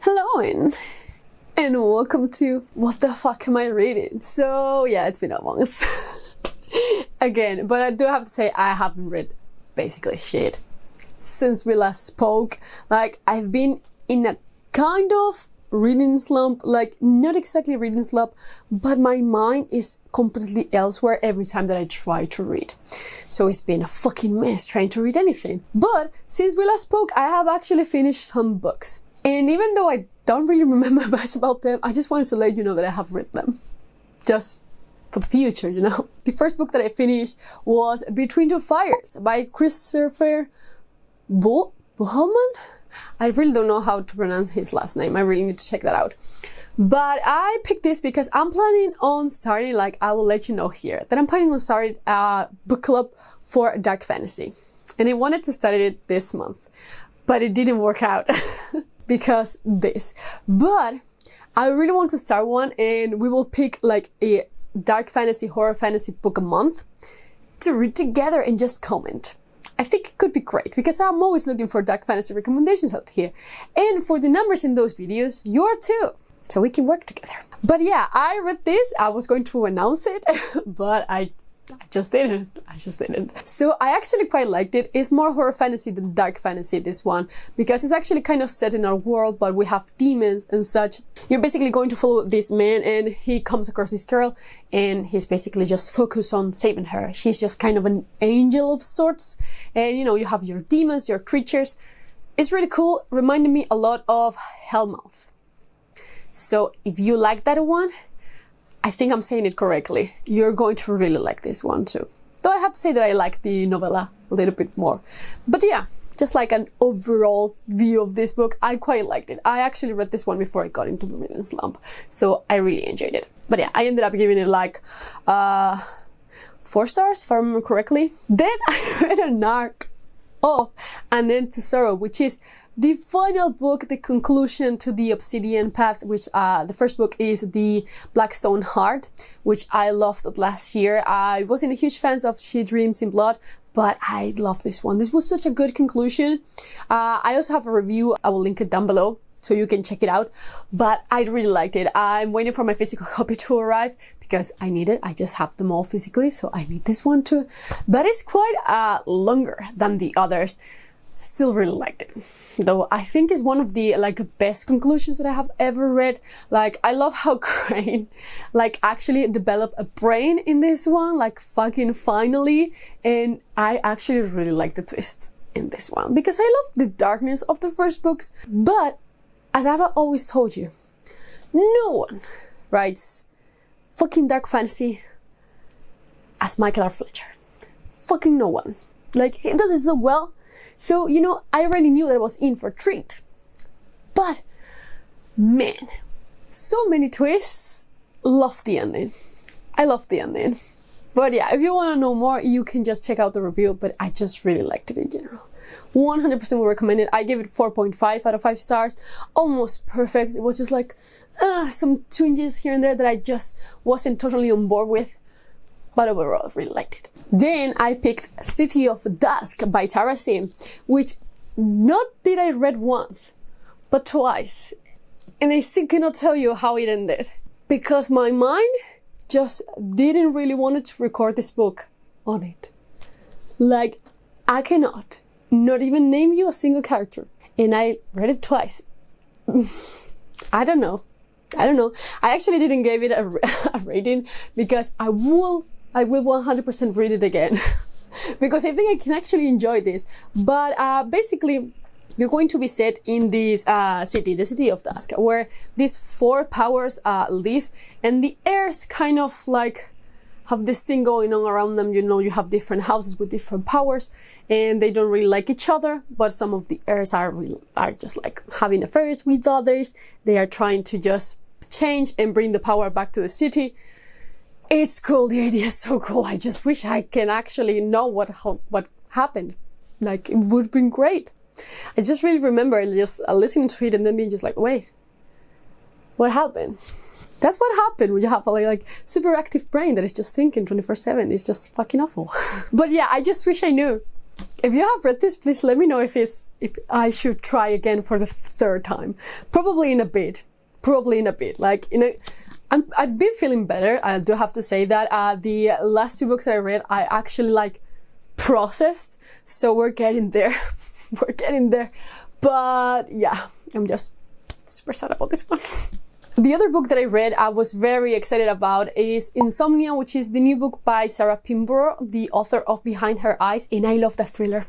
Hello and welcome to What the Fuck Am I Reading? So yeah, it's been a month again, but I do have to say I haven't read basically shit since we last spoke. Like, I've been in a kind of reading slump, like not exactly reading slump, but my mind is completely elsewhere every time that I try to read. So it's been a fucking mess trying to read anything. But since we last spoke, I have actually finished some books. And even though I don't really remember much about them, I just wanted to let you know that I have read them. Just for the future, you know. The first book that I finished was Between Two Fires by Christopher Buhlman? I really don't know how to pronounce his last name. I really need to check that out. But I picked this because I'm planning on starting, like I will let you know here, that I'm planning on starting a book club for dark fantasy. And I wanted to start it this month, but it didn't work out because this. But I really want to start one, and we will pick like a dark fantasy, horror fantasy book a month to read together and just comment. I think it could be great because I'm always looking for dark fantasy recommendations out here. And for the numbers in those videos, you're too. So we can work together. But yeah, I read this. I was going to announce it, but I just didn't. So I actually quite liked it. It's more horror fantasy than dark fantasy, this one, because it's actually kind of set in our world, but we have demons and such. You're basically going to follow this man, and he comes across this girl, and he's basically just focused on saving her. She's just kind of an angel of sorts, and you know, you have your demons, your creatures. It's really cool. Reminded me a lot of Hellmouth. So if you like that one, I think I'm saying it correctly, you're going to really like this one too. Though I have to say that I like the novella a little bit more. But yeah, just like an overall view of this book, I quite liked it. I actually read this one before I got into the reading slump, so I really enjoyed it. But yeah, I ended up giving it like 4 stars, if I remember correctly. Then I read an arc of An End to Sorrow, which is the final book, the conclusion to the Obsidian Path, which the first book is The Blackstone Heart, which I loved last year. I wasn't a huge fan of She Dreams in Blood, but I love this one. This was such a good conclusion. I also have a review. I will link it down below so you can check it out. But I really liked it. I'm waiting for my physical copy to arrive because I need it. I just have them all physically, so I need this one too. But it's quite longer than the others. Still really liked it, though I think it's one of the like best conclusions that I have ever read. Like, I love how Crane like actually developed a brain in this one, like fucking finally. And I actually really like the twist in this one because I love the darkness of the first books. But as I've always told you, no one writes fucking dark fantasy as Michael R. Fletcher. Fucking no one. Like, he does it so well. So, you know, I already knew that I was in for a treat. But, man, so many twists. Love the ending. I love the ending. But yeah, if you want to know more, you can just check out the review. But I just really liked it in general. 100% would recommend it. I gave it 4.5 out of 5 stars. Almost perfect. It was just like some changes here and there that I just wasn't totally on board with. But overall, I really liked it. Then I picked City of Dusk by Tara Sim, which not did I read once, but twice. And I still cannot tell you how it ended. Because my mind just didn't really want to record this book on it. Like, I cannot not even name you a single character. And I read it twice. I don't know. I actually didn't give it a rating because I will 100% read it again because I think I can actually enjoy this. But basically, you're going to be set in this city, the City of Dusk, where these 4 powers live, and the heirs kind of like have this thing going on around them. You know, you have different houses with different powers, and they don't really like each other. But some of the heirs are just like having affairs with others. They are trying to just change and bring the power back to the city. It's cool. The idea is so cool. I just wish I can actually know what happened. Like, it would have been great. I just really remember just listening to it and then being just like, wait, what happened? That's what happened when you have a like super active brain that is just thinking 24/7. It's just fucking awful. But yeah, I just wish I knew. If you have read this, please let me know if I should try again for the third time. Probably in a bit. Like I've been feeling better. I do have to say that the last 2 books that I read, I actually like processed. So we're getting there. We're getting there. But yeah, I'm just super sad about this one. The other book that I read, I was very excited about, is Insomnia, which is the new book by Sarah Pinborough, the author of Behind Her Eyes, and I love that thriller.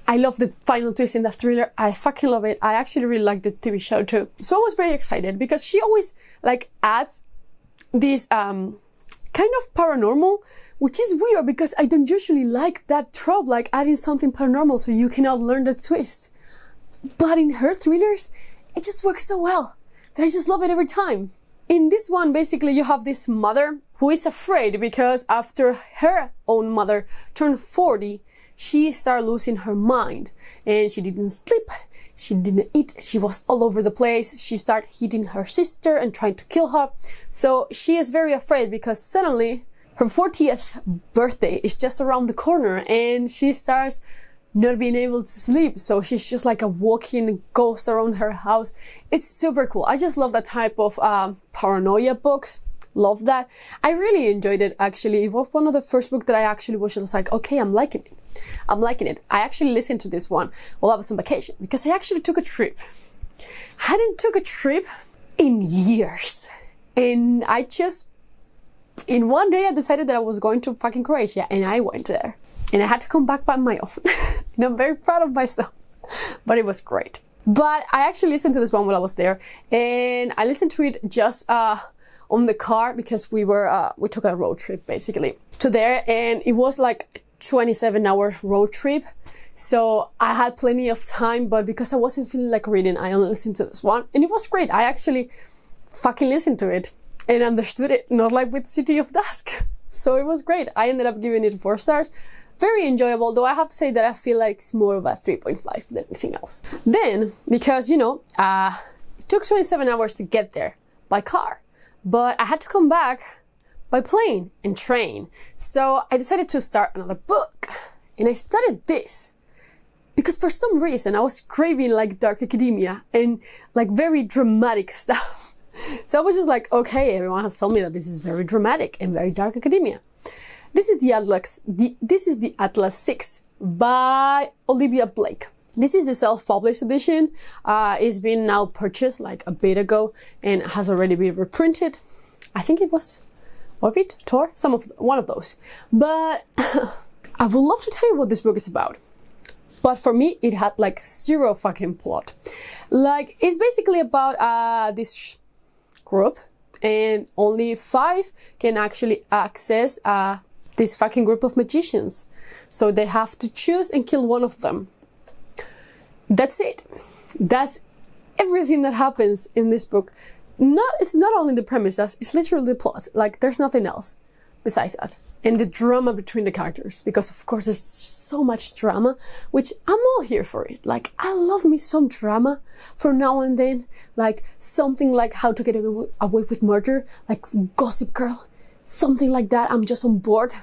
I love the final twist in that thriller. I fucking love it. I actually really like the TV show too. So I was very excited because she always like adds this kind of paranormal, which is weird because I don't usually like that trope, like adding something paranormal so you cannot learn the twist. But in her thrillers, it just works so well that I just love it every time. In this one, basically, you have this mother who is afraid because after her own mother turned 40, she started losing her mind. And she didn't sleep, she didn't eat, she was all over the place. She started hitting her sister and trying to kill her. So she is very afraid because suddenly her 40th birthday is just around the corner and she starts not being able to sleep, so she's just like a walking ghost around her house. It's super cool. I just love that type of paranoia books. Love that. I really enjoyed it, actually. It was one of the first books that I actually was just like, okay, I'm liking it. I'm liking it. I actually listened to this one while I was on vacation because I actually took a trip. Hadn't took a trip in years. And I just, in one day I decided that I was going to fucking Croatia and I went there. And I had to come back by my own. And I'm very proud of myself. But it was great. But I actually listened to this one while I was there. And I listened to it just on the car because we took a road trip basically to there. And it was like 27-hour road trip. So I had plenty of time. But because I wasn't feeling like reading, I only listened to this one. And it was great. I actually fucking listened to it and understood it. Not like with City of Dusk. So it was great. I ended up giving it 4 stars. Very enjoyable, though I have to say that I feel like it's more of a 3.5 than anything else. Then, because, you know, it took 27 hours to get there by car, but I had to come back by plane and train. So I decided to start another book. And I started this because for some reason I was craving like dark academia and like very dramatic stuff. So I was just like, okay, everyone has told me that this is very dramatic and very dark academia. This is the Atlas 6 by Olivia Blake. This is the self-published edition. It's been now purchased like a bit ago and has already been reprinted. I think it was Ovid, Tor, one of those. But I would love to tell you what this book is about. But for me, it had like 0 fucking plot. Like, it's basically about this group and only 5 can actually access this fucking group of magicians. So they have to choose and kill one of them. That's it. That's everything that happens in this book. It's not only the premise, it's literally the plot. Like, there's nothing else besides that. And the drama between the characters. Because, of course, there's so much drama, which I'm all here for it. Like, I love me some drama from now and then. Like, something like How to Get Away with Murder. Like, Gossip Girl. Something like that. I'm just on board.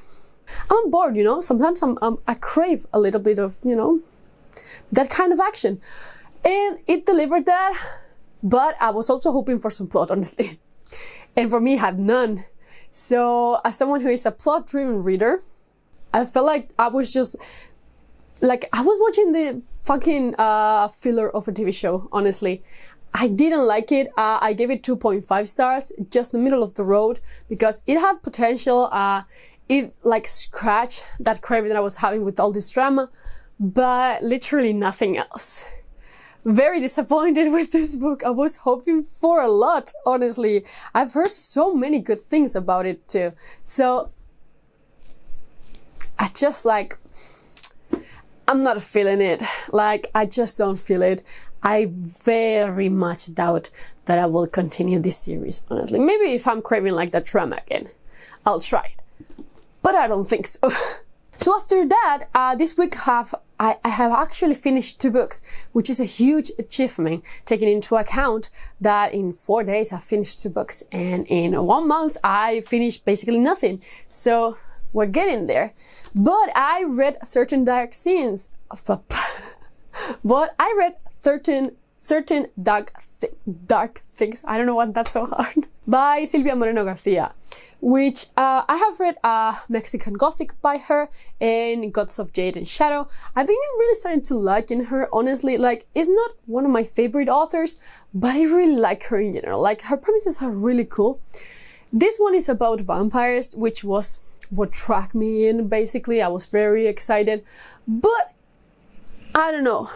I'm on board, you know. Sometimes I crave a little bit of, you know, that kind of action. And it delivered that. But I was also hoping for some plot, honestly. And for me, it had none. So, as someone who is a plot-driven reader, I felt like I was just, like, I was watching the fucking filler of a TV show, honestly. I didn't like it. I gave it 2.5 stars, just the middle of the road, because it had potential. It, like, scratched that craving that I was having with all this drama, but literally nothing else. Very disappointed with this book. I was hoping for a lot, honestly. I've heard so many good things about it too. So, I just like, I'm not feeling it. Like, I just don't feel it. I very much doubt that I will continue this series, honestly. Maybe if I'm craving like that drama again, I'll try it. But I don't think so. So after that, this week I have actually finished 2 books, which is a huge achievement, taking into account that in 4 days I finished 2 books, and in 1 month I finished basically nothing. So we're getting there. But I read certain dark scenes. But I read certain dark things. I don't know why that's so hard. By Silvia Moreno Garcia, which I have read Mexican Gothic by her and Gods of Jade and Shadow. I've been really starting to liking her, honestly. Like, it's not one of my favorite authors, but I really like her in general. Like, her premises are really cool. This one is about vampires, which was what dragged me in, basically. I was very excited, but I don't know.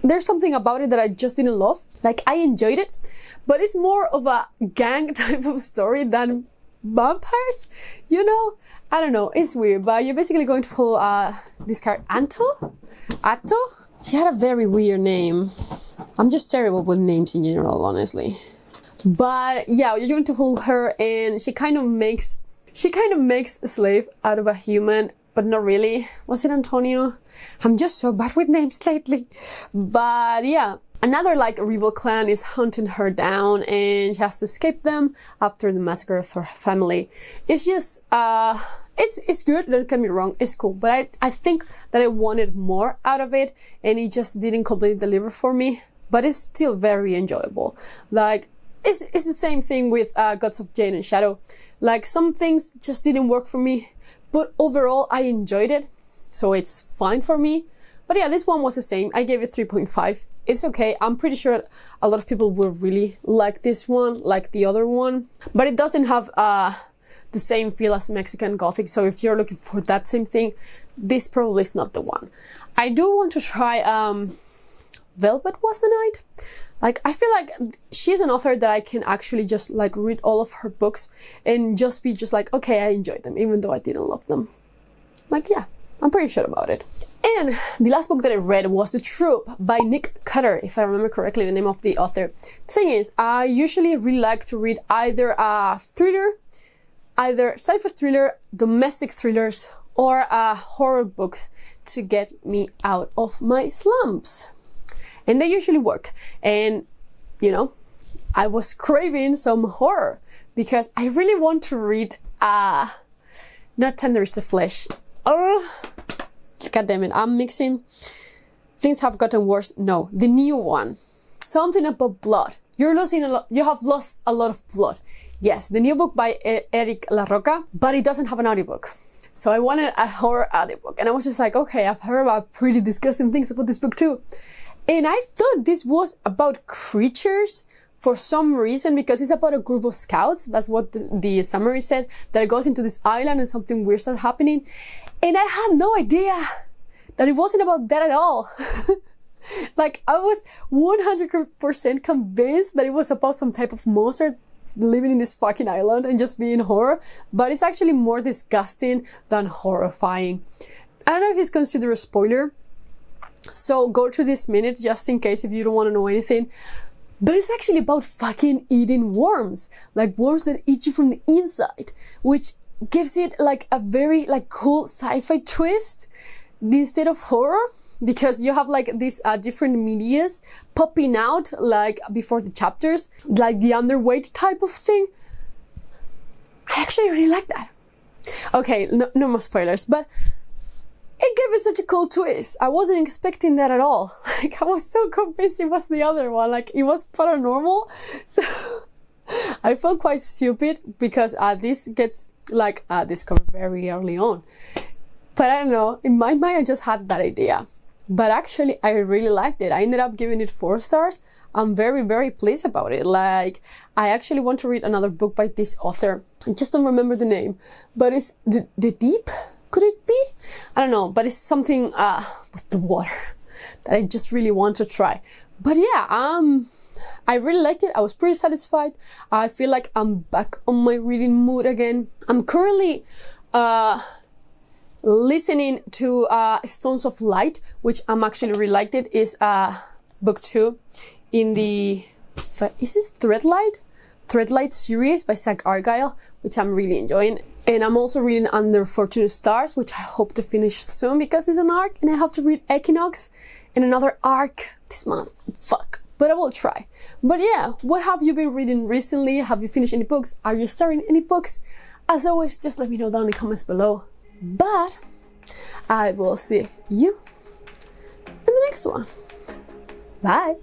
There's something about it that I just didn't love. Like, I enjoyed it, but it's more of a gang type of story than vampires, you know? I don't know, it's weird, but you're basically going to pull this card, Atto? She had a very weird name. I'm just terrible with names in general, honestly. But yeah, you're going to pull her, and she kind of makes a slave out of a human, but not really. Was it Antonio? I'm just so bad with names lately. But yeah, another like rival clan is hunting her down, and she has to escape them after the massacre of her family. It's just, it's good, don't get me wrong, it's cool. But I think that I wanted more out of it, and it just didn't completely deliver for me. But it's still very enjoyable. Like, it's the same thing with Gods of Jade and Shadow. Like, some things just didn't work for me, but overall I enjoyed it, so it's fine for me. But yeah, this one was the same. I gave it 3.5. It's okay. I'm pretty sure a lot of people will really like this one, like the other one, but it doesn't have the same feel as Mexican Gothic. So if you're looking for that same thing, this probably is not the one. I do want to try Velvet Was the Night. Like, I feel like she's an author that I can actually just like read all of her books and just be just like, okay, I enjoyed them, even though I didn't love them. Like, yeah, I'm pretty sure about it. And the last book that I read was The Trope by Nick Cutter, if I remember correctly the name of the author. The thing is, I usually really like to read either a thriller, either sci-fi thriller, domestic thrillers, or horror books to get me out of my slumps. And they usually work. And, you know, I was craving some horror because I really want to read, not Tender is the Flesh. Oh, God damn it, I'm mixing. Things Have Gotten Worse. No, the new one. Something about blood. You have lost a lot of blood. Yes, the new book by Eric La Roca, but it doesn't have an audiobook. So I wanted a horror audiobook. And I was just like, okay, I've heard about pretty disgusting things about this book too. And I thought this was about creatures for some reason, because it's about a group of scouts. That's what the summary said, that it goes into this island and something weird started happening. And I had no idea that it wasn't about that at all. Like, I was 100% convinced that it was about some type of monster living in this fucking island and just being horror. But it's actually more disgusting than horrifying. I don't know if it's considered a spoiler, so go through this minute just in case if you don't want to know anything. But it's actually about fucking eating worms, like worms that eat you from the inside, which gives it like a very like cool sci-fi twist instead of horror, because you have like these different medias popping out like before the chapters, like the underweight type of thing. I actually really like that. Okay, no more spoilers, but it gave it such a cool twist. I wasn't expecting that at all. Like, I was so convinced it was the other one. Like, it was paranormal. So I felt quite stupid because this gets like discovered very early on. But I don't know, in my mind I just had that idea. But actually I really liked it. I ended up giving it 4 stars. I'm very, very pleased about it. Like, I actually want to read another book by this author. I just don't remember the name. But it's The Deep? Could it be? I don't know, but it's something with the water that I just really want to try. But yeah, I really liked it. I was pretty satisfied. I feel like I'm back on my reading mood again. I'm currently listening to Stones of Light, which I'm actually really liked. It is book 2 in the, is this Threadlight series by Zach Argyle, which I'm really enjoying. And I'm also reading Under Fortunate Stars, which I hope to finish soon because it's an arc, and I have to read Equinox and another arc this month. Fuck. But I will try. But yeah, what have you been reading recently? Have you finished any books? Are you starting any books? as always, just let me know down in the comments below. But I will see you in the next one. Bye.